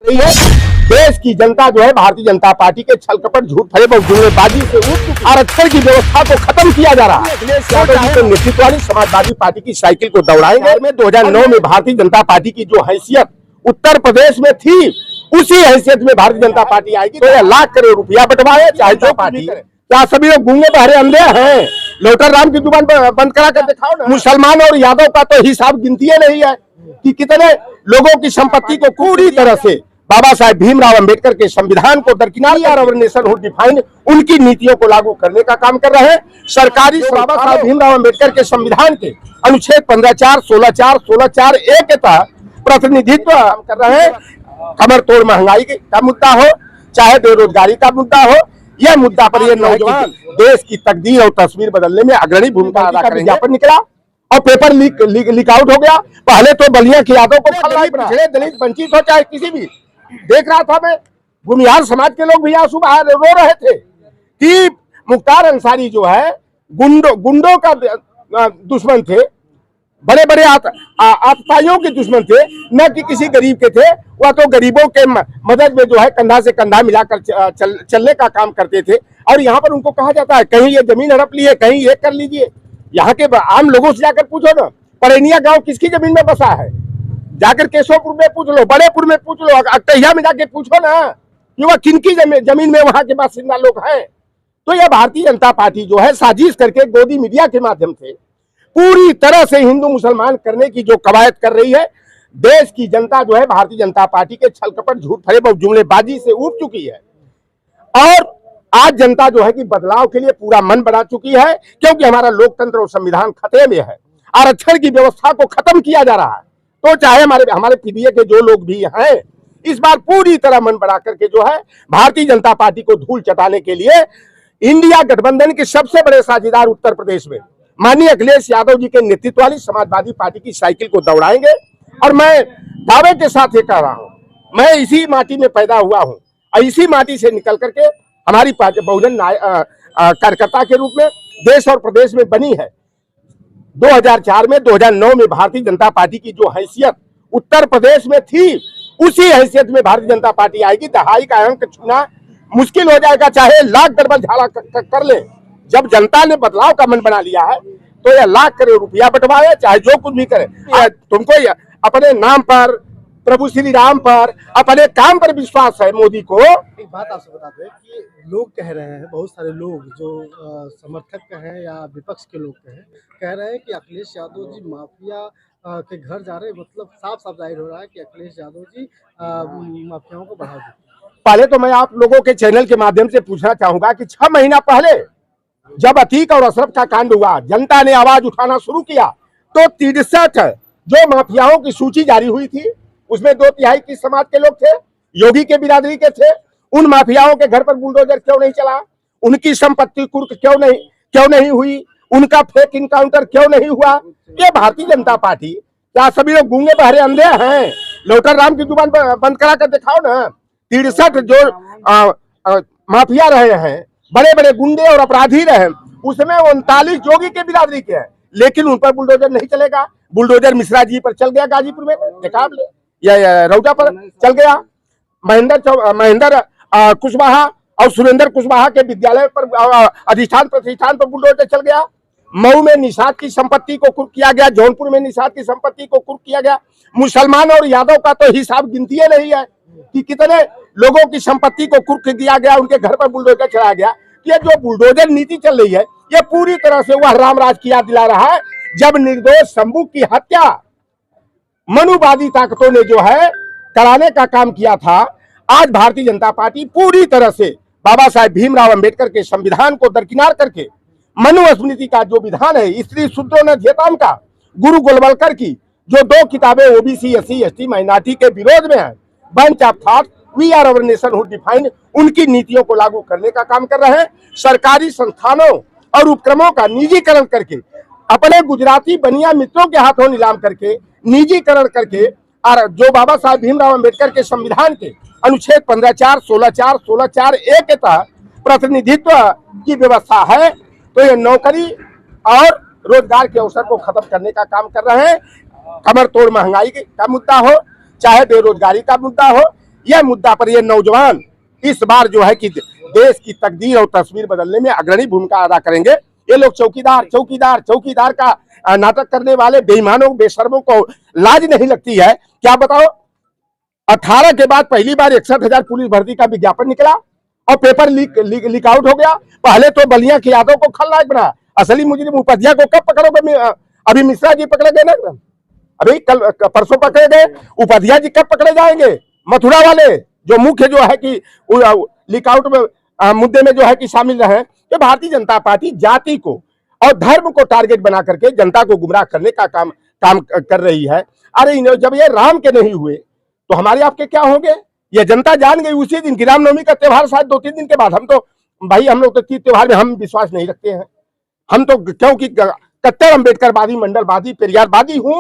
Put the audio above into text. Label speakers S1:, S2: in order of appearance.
S1: यही है देश की जनता जो है भारतीय जनता पार्टी के छल कपट झूठ फरेब और जुमलेबाजी से आरक्षण की व्यवस्था को खत्म किया जा रहा है। अखिलेश यादव जी के नेतृत्व वाली समाजवादी पार्टी की साइकिल को दौड़ाएंगे। में 2009 में भारतीय जनता पार्टी की जो हैसियत उत्तर प्रदेश में थी, उसी हैसियत में भारतीय जनता पार्टी आएगी। तो 1 लाख करोड़ रुपया बंटवाए चाहे जो पार्टी करे। क्या सभी लोग गूंगे बहरे अंधे हैं? लोटर राम की जुबान बंद करा कर दिखाओ ना। मुसलमान और यादव का तो हिसाब गिनती नहीं है कि कितने लोगों की संपत्ति को पूरी तरह से बाबा साहेब भीमराव अंबेडकर के संविधान को दरकिनार या नेशनहुड डिफाइन उनकी नीतियों को लागू करने का काम कर रहे हैं। सरकारी बाबा साहेब भीमराव अंबेडकर के संविधान के अनुच्छेद 15(4), 16(4), 16(4)(a) के तहत प्रतिनिधित्व कर रहे हैं। कमर तोड़ महंगाई का मुद्दा हो, चाहे बेरोजगारी का मुद्दा हो, यह मुद्दा पर ये नौजवान देश की तकदीर और तस्वीर बदलने में अग्रणी भूमिका अदा करेंगे। विज्ञापन निकला और पेपर लीक आउट हो गया। पहले तो बलिया के यादव को पिछड़े दलित वंचित हो चाहे किसी भी, देख रहा था मैं, भूमिहार समाज के लोग भी आंसू बहा रो रहे थे कि मुख्तार अंसारी जो है गुंडों का दुश्मन थे, बड़े बड़े आतताइयों के दुश्मन थे, न कि किसी गरीब के थे। वह तो गरीबों के मदद में जो है कंधा से कंधा मिलाकर चलने का काम करते थे। और यहाँ पर उनको कहा जाता है कहीं ये जमीन हड़प ली है, कहीं ये कर लीजिए। यहाँ के आम लोगों से जाकर पूछो ना, परेनिया गांव किसकी जमीन में बसा है? जाकर केशवपुर में पूछ लो, बड़ेपुर में पूछ लो, अकटहिया में जाके पूछो ना कि वह किनकी जमीन में वहां के बासिंदा लोग हैं। तो यह भारतीय जनता पार्टी जो है साजिश करके गोदी मीडिया के माध्यम से पूरी तरह से हिंदू मुसलमान करने की जो कवायद कर रही है। देश की जनता जो है भारतीय जनता पार्टी के छल कपट झूठ फरेब और जुमलेबाजी से उब चुकी है और आज जनता जो है कि बदलाव के लिए पूरा मन बना चुकी है, क्योंकि हमारा लोकतंत्र और संविधान खतरे में है। आरक्षण की व्यवस्था को खत्म किया जा रहा है। तो चाहे हमारे पीडीए के जो लोग भी हैं, इस बार पूरी तरह मन बना करके जो है भारतीय जनता पार्टी को धूल चटाने के लिए इंडिया गठबंधन के सबसे बड़े साझेदार उत्तर प्रदेश में माननीय अखिलेश यादव जी के नेतृत्व वाली समाजवादी पार्टी की साइकिल को दौड़ाएंगे। और मैं दावे के साथ ये कह रहा हूं, मैं इसी माटी में पैदा हुआ हूं और इसी माटी से निकल करके हमारी पार्टी बहुजन कार्यकर्ता के रूप में देश और प्रदेश में बनी है। 2004 में 2009 में भारतीय जनता पार्टी की जो हैसियत उत्तर प्रदेश में थी, उसी हैसियत में भारतीय जनता पार्टी आएगी। दहाई का अंक छूना मुश्किल हो जाएगा, चाहे लाख दरबार झाड़ा कर ले। जब जनता ने बदलाव का मन बना लिया है तो यह 1 लाख करोड़ रुपया बंटवाए चाहे जो कुछ भी करे। तुमको अपने नाम पर, प्रभु श्री राम पर, अपने काम पर विश्वास है मोदी को।
S2: एक बात आपसे बताते हैं कि लोग कह रहे हैं, बहुत सारे लोग जो समर्थक हैं या विपक्ष के लोग कह रहे हैं कि अखिलेश यादव जी माफिया के घर जा रहे हैं। मतलब साफ साफ जाहिर हो रहा है कि अखिलेश यादव जी माफियाओं को बढ़ा दें।
S1: पहले तो मैं आप लोगों के चैनल के माध्यम से पूछना चाहूंगा कि 6 महीना पहले जब अतीक और अशरफ का कांड हुआ, जनता ने आवाज उठाना शुरू किया तो 63 जो माफियाओं की सूची जारी हुई थी, उसमें 2/3 किस समाज के लोग थे? योगी के बिरादरी के थे। उन माफियाओं के घर पर बुलडोजर क्यों नहीं चला? उनकी संपत्ति कुर्क क्यों नहीं हुई? उनका फेक इनकाउंटर क्यों नहीं हुआ? ये भारतीय जनता पार्टी, क्या सभी लोग गूंगे बहरे अंधे हैं? लोटर राम की जुबान बंद करा कर दिखाओ ना। 63 जो माफिया रहे हैं, बड़े बड़े गुंडे और अपराधी रहे, उसमें 39 योगी के बिरादरी के हैं, लेकिन उन पर बुलडोजर नहीं चलेगा। बुलडोजर मिश्रा जी पर चल गया गाजीपुर में, देखा या रौजा पर चल गया। महेंद्र कुशवाहा और सुरेंद्र कुशवाहा के विद्यालय पर अधिष्ठान प्रतिष्ठान पर बुलडोजर चल गया। मऊ में निषाद की संपत्ति को कुर्क किया गया, जौनपुर में निषाद की संपत्ति को कुर्क किया गया। मुसलमान और यादव का तो हिसाब गिनती नहीं है कि कितने लोगों की संपत्ति को कुर्क दिया गया, उनके घर पर बुलडोजर चलाया गया। ये जो बुलडोजर नीति चल रही है, ये पूरी तरह से वह रामराज की याद दिला रहा है जब निर्दोष शंभू की हत्या मनुवादी ताकतों ने जो है कराने का काम किया था। आज भारतीय जनता पार्टी पूरी तरह से बाबा साहेब भीमराव अंबेडकर के संविधान को दरकिनार करके मनुस्मृति का जो विधान है, स्त्री शूद्रों ने धेताम का, गुरु गोलवलकर की जो 2 किताबें ओबीसी SC ST माइनॉरिटी के विरोध में है, bunch of thought we are our nationhood define, उनकी नीतियों को लागू करने का काम कर रहे हैं। सरकारी संस्थानों और उपक्रमों का निजीकरण करके, अपने गुजराती बनिया मित्रों के हाथों नीलाम करके, निजीकरण करके, और जो बाबा साहेब भीमराव अंबेडकर के संविधान के अनुच्छेद 15(4), 16(4), 16(4)(a) के तहत प्रतिनिधित्व की व्यवस्था है। तो ये नौकरी और रोजगार के अवसर को खत्म करने का काम कर रहे हैं। कमर तोड़ महंगाई का मुद्दा हो, चाहे बेरोजगारी का मुद्दा हो, यह मुद्दा पर ये नौजवान इस बार जो है कि देश की तकदीर और तस्वीर बदलने में अग्रणी भूमिका अदा करेंगे। ये लोग चौकीदार का नाटक करने वाले बेईमानों बेशर्मों को लाज नहीं लगती है। क्या बताओ, 18 के बाद पहली बार 61,000 पुलिस भर्ती का विज्ञापन निकला और पेपर लीक आउट हो गया। पहले तो बलिया के यादव को खलनायक बना, असली मुजरिम उपाध्याय को कब पकड़ोगे? अभी मिश्रा जी पकड़े गए ना, अभी कल परसों पकड़े गए। उपाध्याय जी कब पकड़े जाएंगे? मथुरा वाले जो मुख्य जो है कि लीक आउट में मुद्दे में जो है कि शामिल रहे। तो भारतीय जनता पार्टी जाति को और धर्म को टारगेट बना करके जनता को गुमराह करने का काम कर रही है। अरे जब ये राम के नहीं हुए तो हमारे आपके क्या होंगे? ये जनता जान गई उसी दिन की। रामनवमी का त्योहार शायद 2-3 दिन के बाद। हम लोग तो तीज त्योहार में हम विश्वास नहीं रखते हैं। हम तो क्योंकि कट्टर अम्बेडकरवादी, मंडलवादी, पेरियारवादी हूं।